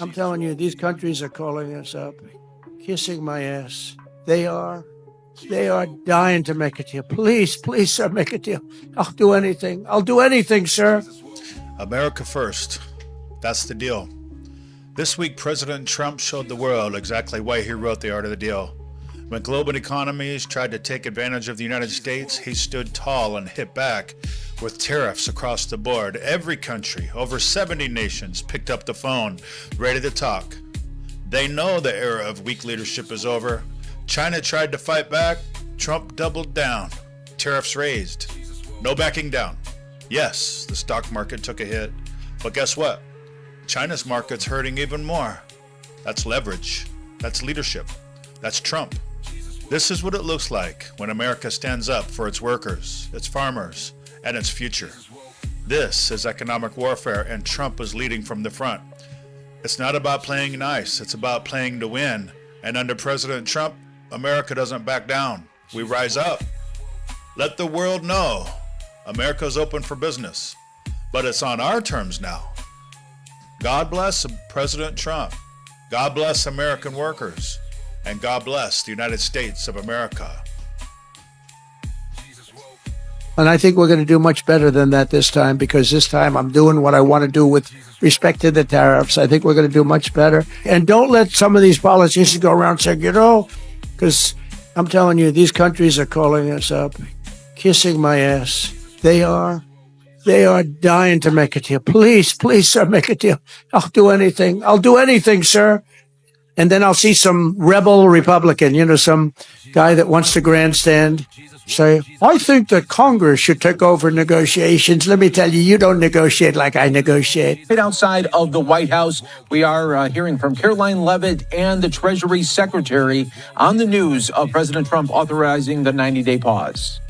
I'm telling you, these countries are calling us up, kissing my ass. They are dying to make a deal. Please, please, sir, make a deal. I'll do anything. I'll do anything, sir. America first. That's the deal. This week, President Trump showed the world exactly why he wrote the Art of the Deal. When global economies tried to take advantage of the United States, he stood tall and hit back with tariffs across the board. Every country, over 70 nations, picked up the phone, ready to talk. They know the era of weak leadership is over. China tried to fight back. Trump doubled down. Tariffs raised. No backing down. Yes, the stock market took a hit. But guess what? China's market's hurting even more. That's leverage. That's leadership. That's Trump. This is what it looks like when America stands up for its workers, its farmers, and its future. This is economic warfare, and Trump is leading from the front. It's not about playing nice. It's about playing to win. And under President Trump, America doesn't back down. We rise up. Let the world know America's open for business. But it's on our terms now. God bless President Trump. God bless American workers. And God bless the United States of America. And I think we're going to do much better than that this time, because this time I'm doing what I want to do with respect to the tariffs. I think we're going to do much better. And don't let some of these politicians go around saying, because I'm telling you, these countries are calling us up, kissing my ass. They are dying to make a deal. Please, please, sir, make a deal. I'll do anything. I'll do anything, sir. And then I'll see some rebel Republican, some guy that wants to grandstand, say, I think that Congress should take over negotiations. Let me tell you, you don't negotiate like I negotiate. Right outside of the White House, we are hearing from Caroline Leavitt and the Treasury Secretary on the news of President Trump authorizing the 90-day pause.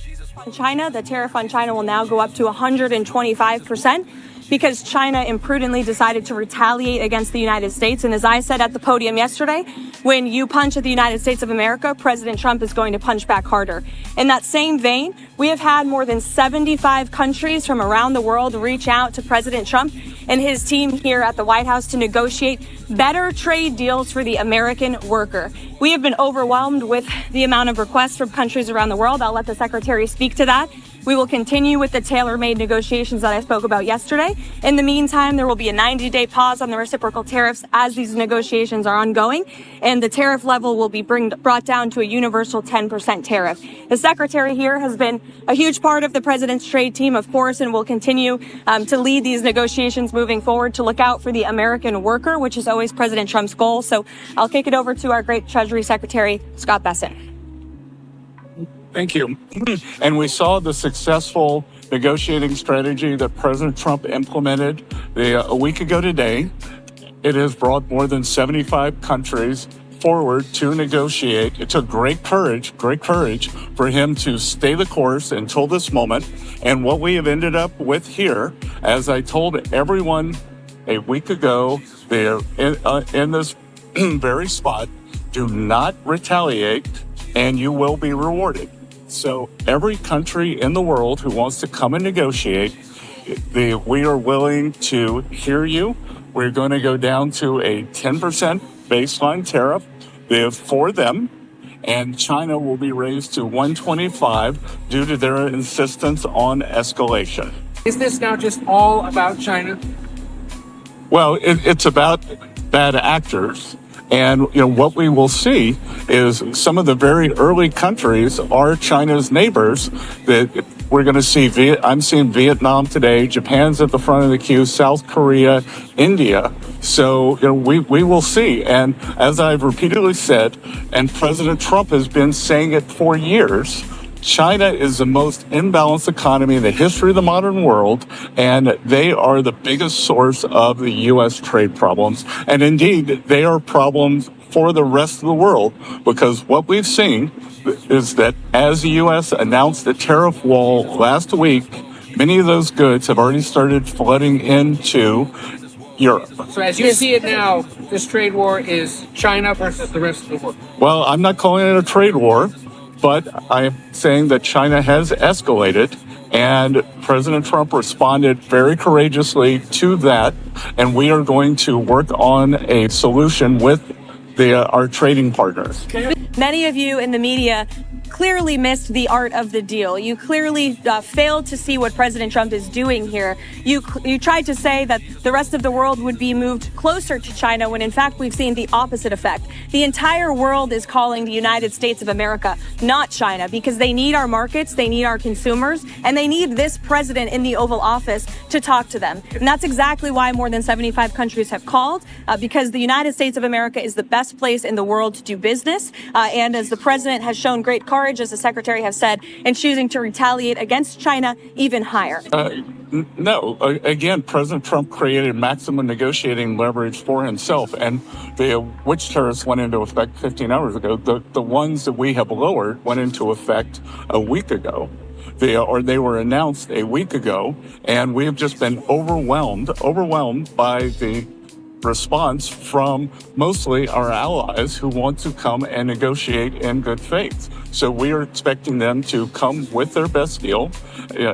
China, the tariff on China will now go up to 125%. Because China imprudently decided to retaliate against the United States. And as I said at the podium yesterday, when you punch at the United States of America, President Trump is going to punch back harder. In that same vein, we have had more than 75 countries from around the world reach out to President Trump and his team here at the White House to negotiate better trade deals for the American worker. We have been overwhelmed with the amount of requests from countries around the world. I'll let the Secretary speak to that. We will continue with the tailor-made negotiations that I spoke about yesterday. In the meantime, there will be a 90-day pause on the reciprocal tariffs as these negotiations are ongoing, and the tariff level will be brought down to a universal 10% tariff. The Secretary here has been a huge part of the President's trade team, of course, and will continue to lead these negotiations moving forward to look out for the American worker, which is always President Trump's goal. So I'll kick it over to our great Treasury Secretary, Scott Bessent. Thank you. And we saw the successful negotiating strategy that President Trump implemented a week ago today. It has brought more than 75 countries forward to negotiate. It took great courage for him to stay the course until this moment. And what we have ended up with here, as I told everyone a week ago, they're in this very spot, do not retaliate and you will be rewarded. So every country in the world who wants to come and negotiate, we are willing to hear you. We're going to go down to a 10% baseline tariff for them, and China will be raised to 125 due to their insistence on escalation. Is this now just all about China? Well, it's about bad actors. And what we will see is some of the very early countries are China's neighbors that we're going to see. I'm seeing Vietnam today. Japan's at the front of the queue. South Korea, India. So we will see. And as I've repeatedly said, and President Trump has been saying it for years, China is the most imbalanced economy in the history of the modern world, and they are the biggest source of the U.S. trade problems. And indeed, they are problems for the rest of the world, because what we've seen is that as the U.S. announced the tariff wall last week, many of those goods have already started flooding into Europe. So as you see it now, this trade war is China versus the rest of the world. Well, I'm not calling it a trade war, but I'm saying that China has escalated And President Trump responded very courageously to that. And we are going to work on a solution with our trading partners. Many of you in the media clearly missed the art of the deal. You clearly failed to see what President Trump is doing here. You tried to say that the rest of the world would be moved closer to China when in fact we've seen the opposite effect. The entire world is calling the United States of America, not China, because they need our markets, they need our consumers, and they need this president in the Oval Office to talk to them. And that's exactly why more than 75 countries have called, because the United States of America is the best place in the world to do business. And as the president has shown great courage, as the secretary has said, in choosing to retaliate against China even higher. No, again, President Trump created maximum negotiating leverage for himself, and which tariffs went into effect 15 hours ago. The ones that we have lowered went into effect a week ago. They were announced a week ago, and we have just been overwhelmed by the response from mostly our allies who want to come and negotiate in good faith. So we are expecting them to come with their best deal.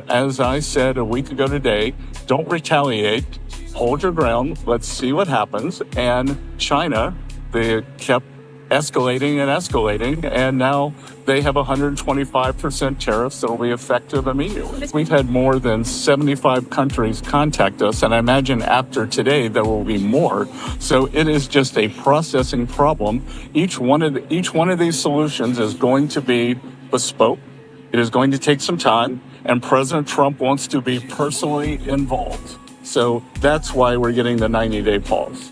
As I said a week ago today, don't retaliate, hold your ground, let's see what happens. And China, they kept escalating, and now they have 125% tariffs that will be effective immediately. We've had more than 75 countries contact us, and I imagine after today there will be more. So it is just a processing problem. Each one of these solutions is going to be bespoke. It is going to take some time, and President Trump wants to be personally involved. So that's why we're getting the 90-day pause.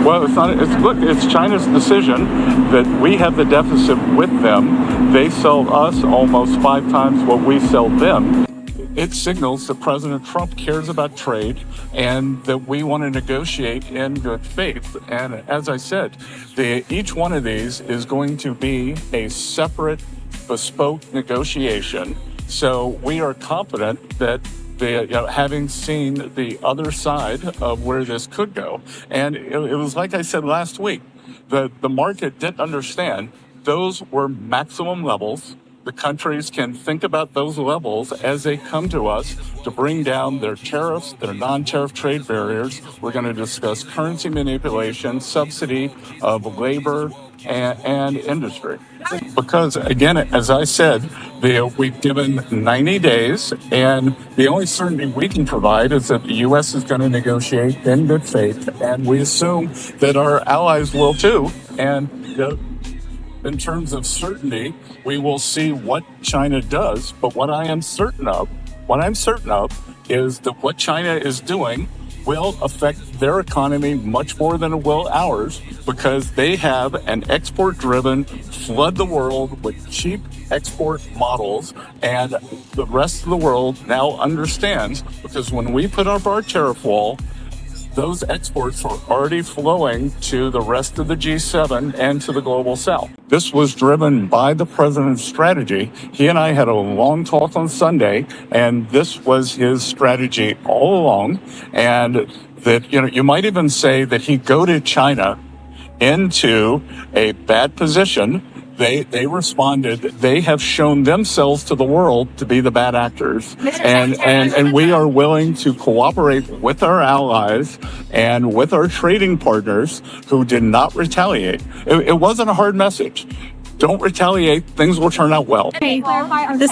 Well, it's China's decision that we have the deficit with them. They sell us almost 5 times what we sell them. It signals that President Trump cares about trade and that we want to negotiate in good faith. And as I said, each one of these is going to be a separate, bespoke negotiation. So we are confident that having seen the other side of where this could go. And it was like I said last week, the market didn't understand those were maximum levels. The countries can think about those levels as they come to us to bring down their tariffs, their non-tariff trade barriers. We're going to discuss currency manipulation, subsidy of labor and industry. Because, again, as I said, we've given 90 days, and the only certainty we can provide is that the U.S. is going to negotiate in good faith, and we assume that our allies will too. And in terms of certainty, we will see what China does. But what I'm certain of is that what China is doing will affect their economy much more than it will ours, because they have an export-driven, flood the world with cheap export models, and the rest of the world now understands, because when we put up our tariff wall, those exports were already flowing to the rest of the G7 and to the global south. This was driven by the president's strategy. He and I had a long talk on Sunday, and this was his strategy all along. And that, you might even say that he goaded China into a bad position. They responded. They have shown themselves to the world to be the bad actors, and we are willing to cooperate with our allies and with our trading partners who did not retaliate. It wasn't a hard message. Don't retaliate. Things will turn out well. The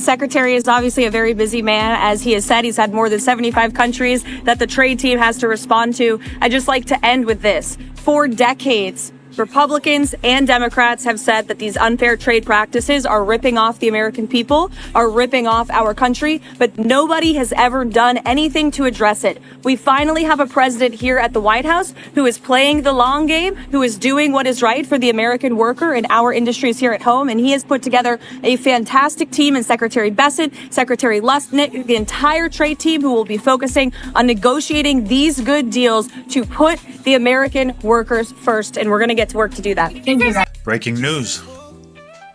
secretary is obviously a very busy man. As he has said, he's had more than 75 countries that the trade team has to respond to. I'd just like to end with this. For decades, Republicans and Democrats have said that these unfair trade practices are ripping off the American people, are ripping off our country, but nobody has ever done anything to address it. We finally have a president here at the White House who is playing the long game, who is doing what is right for the American worker and our industries here at home, and he has put together a fantastic team in Secretary Bessent, Secretary Lustnick, the entire trade team who will be focusing on negotiating these good deals to put the American workers first, and we're going to get to work to do that. Thank you. Breaking news.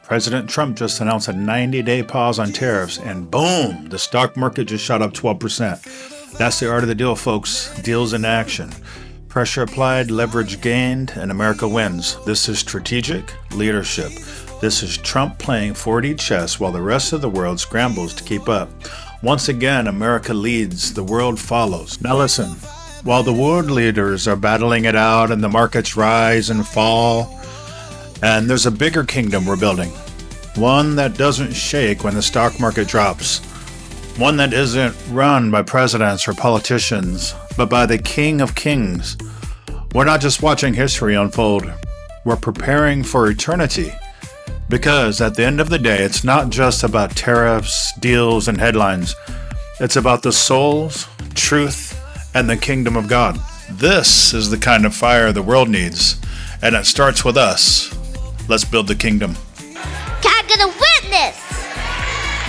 President Trump just announced a 90-day pause on tariffs, and boom, the stock market just shot up 12%. That's the art of the deal, folks. Deals in action. Pressure applied, leverage gained, and America wins. This is strategic leadership. This is Trump playing 4D chess while the rest of the world scrambles to keep up. Once again, America leads, the world follows. Now listen, while the world leaders are battling it out and the markets rise and fall, and there's a bigger kingdom we're building. One that doesn't shake when the stock market drops. One that isn't run by presidents or politicians, but by the King of Kings. We're not just watching history unfold. We're preparing for eternity. Because at the end of the day, it's not just about tariffs, deals, and headlines. It's about the souls, truth, and the kingdom of God. This is the kind of fire the world needs, and it starts with us. Let's build the kingdom. Can I get a witness?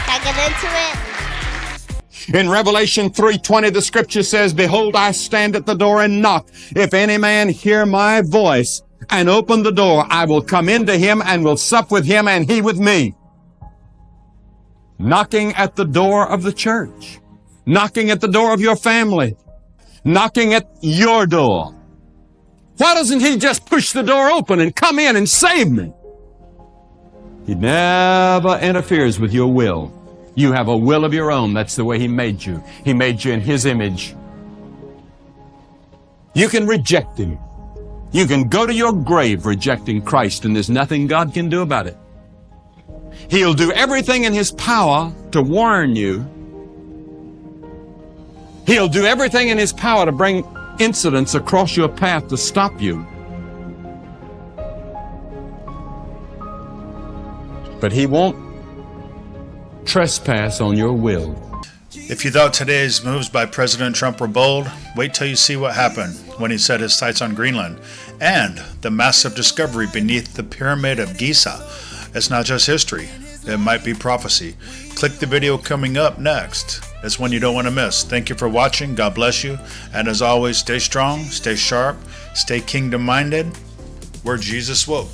Can I get into it? In Revelation 3:20, the scripture says, "Behold, I stand at the door and knock. If any man hear my voice and open the door, I will come into him and will sup with him and he with me." Knocking at the door of the church. Knocking at the door of your family. Knocking at your door. Why doesn't he just push the door open and come in and save me? He never interferes with your will. You have a will of your own. That's the way he made you. He made you in his image. You can reject him. You can go to your grave rejecting Christ, and there's nothing God can do about it. He'll do everything in his power to warn you. He'll do everything in his power to bring incidents across your path to stop you. But he won't trespass on your will. If you thought today's moves by President Trump were bold, wait till you see what happened when he set his sights on Greenland and the massive discovery beneath the Pyramid of Giza. It's not just history, it might be prophecy. Click the video coming up next. It's one you don't want to miss. Thank you for watching. God bless you. And as always, stay strong, stay sharp, stay kingdom-minded. We're Jesus woke.